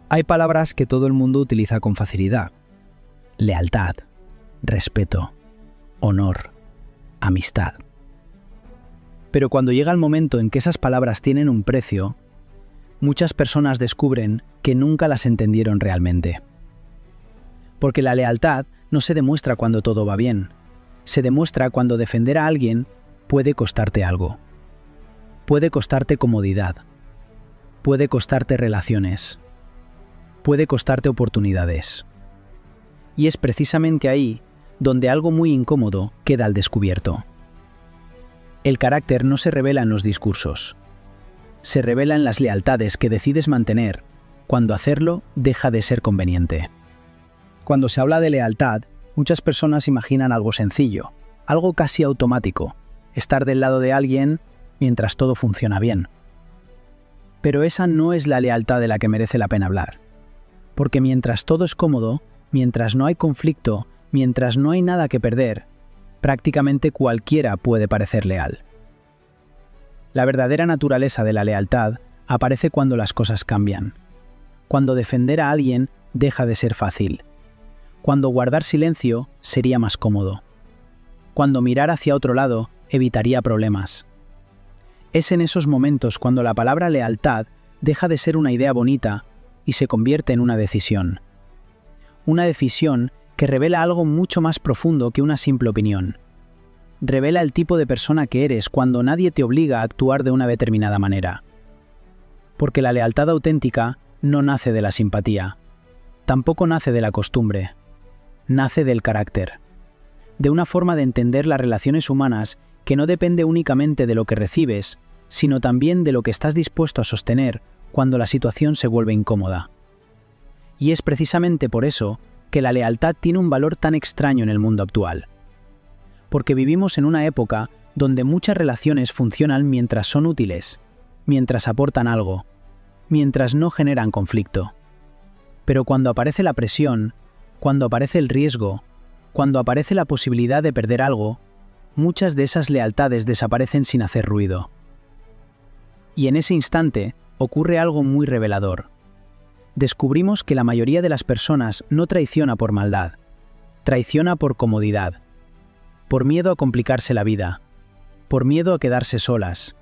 Hay palabras que todo el mundo utiliza con facilidad. Lealtad, respeto, honor, amistad. Pero cuando llega el momento en que esas palabras tienen un precio, muchas personas descubren que nunca las entendieron realmente. Porque la lealtad no se demuestra cuando todo va bien. Se demuestra cuando defender a alguien puede costarte algo. Puede costarte comodidad. Puede costarte relaciones. Puede costarte oportunidades. Y es precisamente ahí donde algo muy incómodo queda al descubierto. El carácter no se revela en los discursos. Se revela en las lealtades que decides mantener cuando hacerlo deja de ser conveniente. Cuando se habla de lealtad, muchas personas imaginan algo sencillo, algo casi automático, estar del lado de alguien mientras todo funciona bien. Pero esa no es la lealtad de la que merece la pena hablar. Porque mientras todo es cómodo, mientras no hay conflicto, mientras no hay nada que perder, prácticamente cualquiera puede parecer leal. La verdadera naturaleza de la lealtad aparece cuando las cosas cambian. Cuando defender a alguien deja de ser fácil. Cuando guardar silencio sería más cómodo. Cuando mirar hacia otro lado evitaría problemas. Es en esos momentos cuando la palabra lealtad deja de ser una idea bonita y se convierte en una decisión. Una decisión que revela algo mucho más profundo que una simple opinión. Revela el tipo de persona que eres cuando nadie te obliga a actuar de una determinada manera. Porque la lealtad auténtica no nace de la simpatía. Tampoco nace de la costumbre. Nace del carácter. De una forma de entender las relaciones humanas que no depende únicamente de lo que recibes, sino también de lo que estás dispuesto a sostener cuando la situación se vuelve incómoda. Y es precisamente por eso que la lealtad tiene un valor tan extraño en el mundo actual. Porque vivimos en una época donde muchas relaciones funcionan mientras son útiles, mientras aportan algo, mientras no generan conflicto. Pero cuando aparece la presión, cuando aparece el riesgo, cuando aparece la posibilidad de perder algo, muchas de esas lealtades desaparecen sin hacer ruido. Y en ese instante ocurre algo muy revelador. Descubrimos que la mayoría de las personas no traiciona por maldad, traiciona por comodidad, por miedo a complicarse la vida, por miedo a quedarse solas,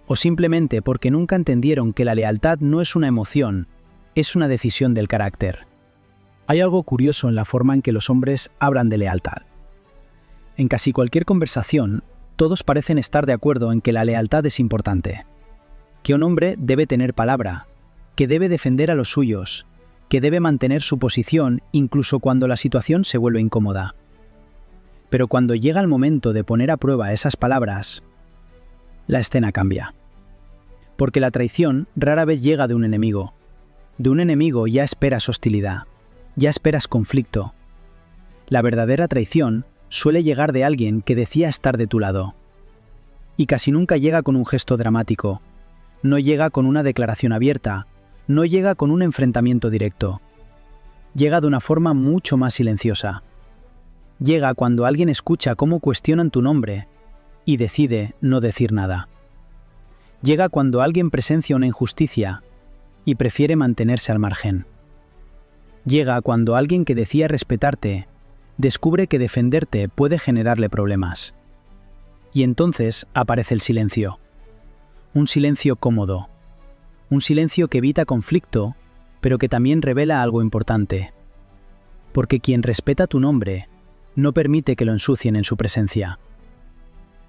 o simplemente porque nunca entendieron que la lealtad no es una emoción, es una decisión del carácter. Hay algo curioso en la forma en que los hombres hablan de lealtad. En casi cualquier conversación, todos parecen estar de acuerdo en que la lealtad es importante, que un hombre debe tener palabra, que debe defender a los suyos, que debe mantener su posición incluso cuando la situación se vuelve incómoda. Pero cuando llega el momento de poner a prueba esas palabras, la escena cambia. Porque la traición rara vez llega de un enemigo. De un enemigo ya esperas hostilidad, ya esperas conflicto. La verdadera traición suele llegar de alguien que decía estar de tu lado. Y casi nunca llega con un gesto dramático, no llega con una declaración abierta, no llega con un enfrentamiento directo. Llega de una forma mucho más silenciosa. Llega cuando alguien escucha cómo cuestionan tu nombre y decide no decir nada. Llega cuando alguien presencia una injusticia y prefiere mantenerse al margen. Llega cuando alguien que decía respetarte descubre que defenderte puede generarle problemas. Y entonces aparece el silencio. Un silencio cómodo. Un silencio que evita conflicto, pero que también revela algo importante. Porque quien respeta tu nombre no permite que lo ensucien en su presencia.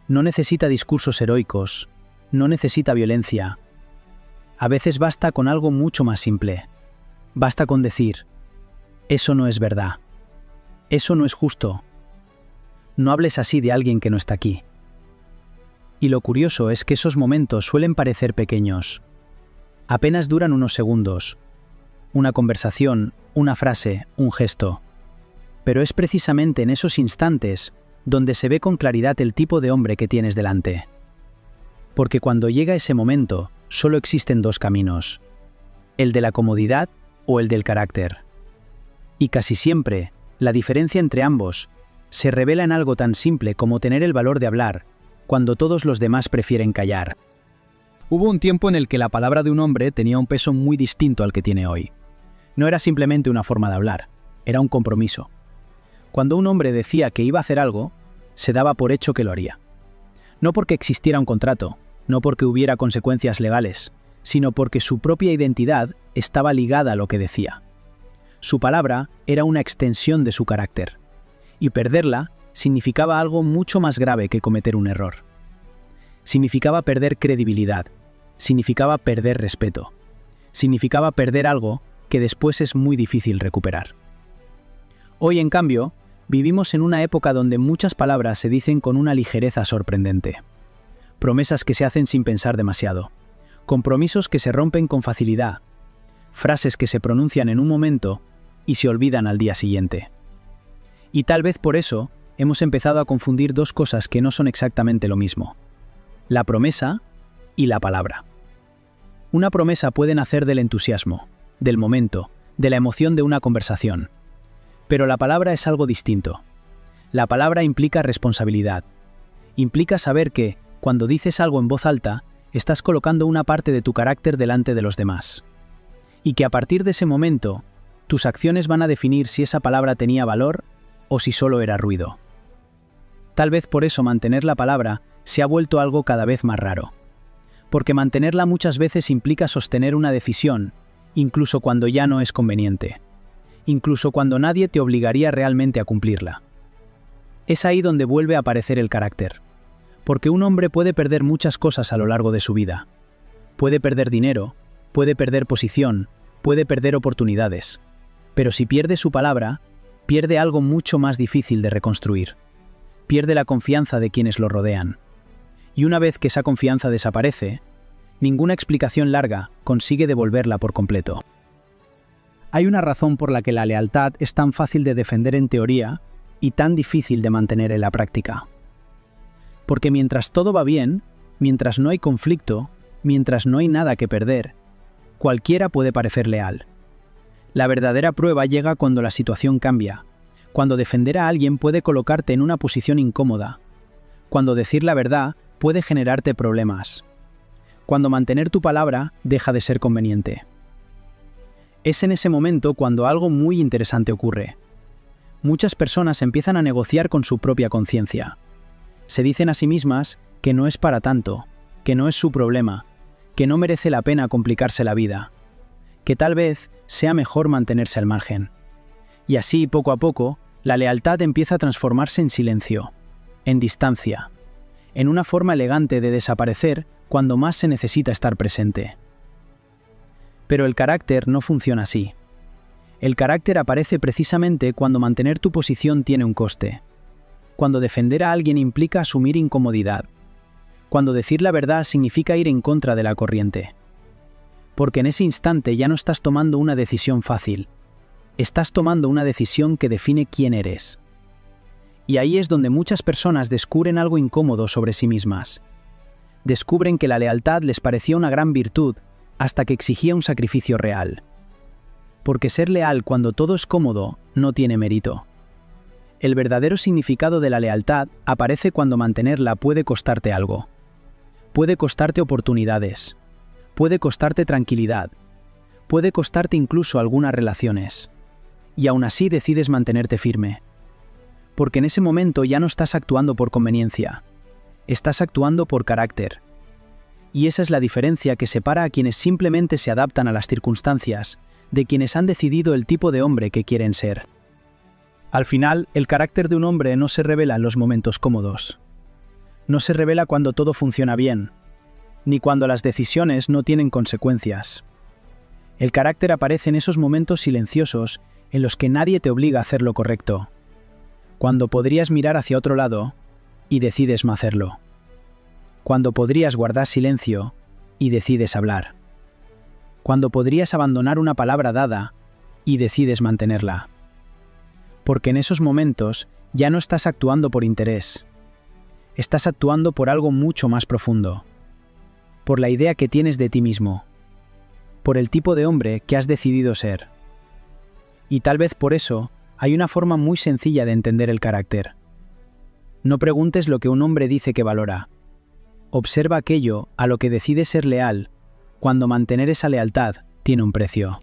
No necesita discursos heroicos, no necesita violencia. A veces basta con algo mucho más simple. Basta con decir, eso no es verdad. Eso no es justo. No hables así de alguien que no está aquí. Y lo curioso es que esos momentos suelen parecer pequeños. Apenas duran unos segundos. Una conversación, una frase, un gesto. Pero es precisamente en esos instantes donde se ve con claridad el tipo de hombre que tienes delante. Porque cuando llega ese momento, solo existen dos caminos. El de la comodidad o el del carácter. Y casi siempre, la diferencia entre ambos se revela en algo tan simple como tener el valor de hablar, cuando todos los demás prefieren callar. Hubo un tiempo en el que la palabra de un hombre tenía un peso muy distinto al que tiene hoy. No era simplemente una forma de hablar, era un compromiso. Cuando un hombre decía que iba a hacer algo, se daba por hecho que lo haría. No porque existiera un contrato, no porque hubiera consecuencias legales, sino porque su propia identidad estaba ligada a lo que decía. Su palabra era una extensión de su carácter, y perderla significaba algo mucho más grave que cometer un error. Significaba perder credibilidad, significaba perder respeto, significaba perder algo que después es muy difícil recuperar. Hoy, en cambio, vivimos en una época donde muchas palabras se dicen con una ligereza sorprendente. Promesas que se hacen sin pensar demasiado, compromisos que se rompen con facilidad, frases que se pronuncian en un momento y se olvidan al día siguiente. Y tal vez por eso hemos empezado a confundir dos cosas que no son exactamente lo mismo: la promesa y la palabra. Una promesa puede nacer del entusiasmo, del momento, de la emoción de una conversación. Pero la palabra es algo distinto. La palabra implica responsabilidad. Implica saber que, cuando dices algo en voz alta, estás colocando una parte de tu carácter delante de los demás. Y que a partir de ese momento, tus acciones van a definir si esa palabra tenía valor o si solo era ruido. Tal vez por eso mantener la palabra se ha vuelto algo cada vez más raro. Porque mantenerla muchas veces implica sostener una decisión, incluso cuando ya no es conveniente. Incluso cuando nadie te obligaría realmente a cumplirla. Es ahí donde vuelve a aparecer el carácter. Porque un hombre puede perder muchas cosas a lo largo de su vida. Puede perder dinero, puede perder posición, puede perder oportunidades. Pero si pierde su palabra, pierde algo mucho más difícil de reconstruir. Pierde la confianza de quienes lo rodean. Y una vez que esa confianza desaparece, ninguna explicación larga consigue devolverla por completo. Hay una razón por la que la lealtad es tan fácil de defender en teoría y tan difícil de mantener en la práctica. Porque mientras todo va bien, mientras no hay conflicto, mientras no hay nada que perder, cualquiera puede parecer leal. La verdadera prueba llega cuando la situación cambia, cuando defender a alguien puede colocarte en una posición incómoda, cuando decir la verdad puede generarte problemas, cuando mantener tu palabra deja de ser conveniente. Es en ese momento cuando algo muy interesante ocurre. Muchas personas empiezan a negociar con su propia conciencia. Se dicen a sí mismas que no es para tanto, que no es su problema, que no merece la pena complicarse la vida, que tal vez sea mejor mantenerse al margen. Y así, poco a poco, la lealtad empieza a transformarse en silencio, en distancia, en una forma elegante de desaparecer cuando más se necesita estar presente. Pero el carácter no funciona así. El carácter aparece precisamente cuando mantener tu posición tiene un coste, cuando defender a alguien implica asumir incomodidad, cuando decir la verdad significa ir en contra de la corriente. Porque en ese instante ya no estás tomando una decisión fácil, estás tomando una decisión que define quién eres. Y ahí es donde muchas personas descubren algo incómodo sobre sí mismas. Descubren que la lealtad les parecía una gran virtud hasta que exigía un sacrificio real. Porque ser leal cuando todo es cómodo no tiene mérito. El verdadero significado de la lealtad aparece cuando mantenerla puede costarte algo. Puede costarte oportunidades, puede costarte tranquilidad, puede costarte incluso algunas relaciones. Y aún así decides mantenerte firme. Porque en ese momento ya no estás actuando por conveniencia, estás actuando por carácter. Y esa es la diferencia que separa a quienes simplemente se adaptan a las circunstancias de quienes han decidido el tipo de hombre que quieren ser. Al final, el carácter de un hombre no se revela en los momentos cómodos. No se revela cuando todo funciona bien, ni cuando las decisiones no tienen consecuencias. El carácter aparece en esos momentos silenciosos en los que nadie te obliga a hacer lo correcto, cuando podrías mirar hacia otro lado y decides no hacerlo. Cuando podrías guardar silencio y decides hablar. Cuando podrías abandonar una palabra dada y decides mantenerla. Porque en esos momentos ya no estás actuando por interés. Estás actuando por algo mucho más profundo. Por la idea que tienes de ti mismo. Por el tipo de hombre que has decidido ser. Y tal vez por eso hay una forma muy sencilla de entender el carácter. No preguntes lo que un hombre dice que valora. Observa aquello a lo que decide ser leal, cuando mantener esa lealtad tiene un precio.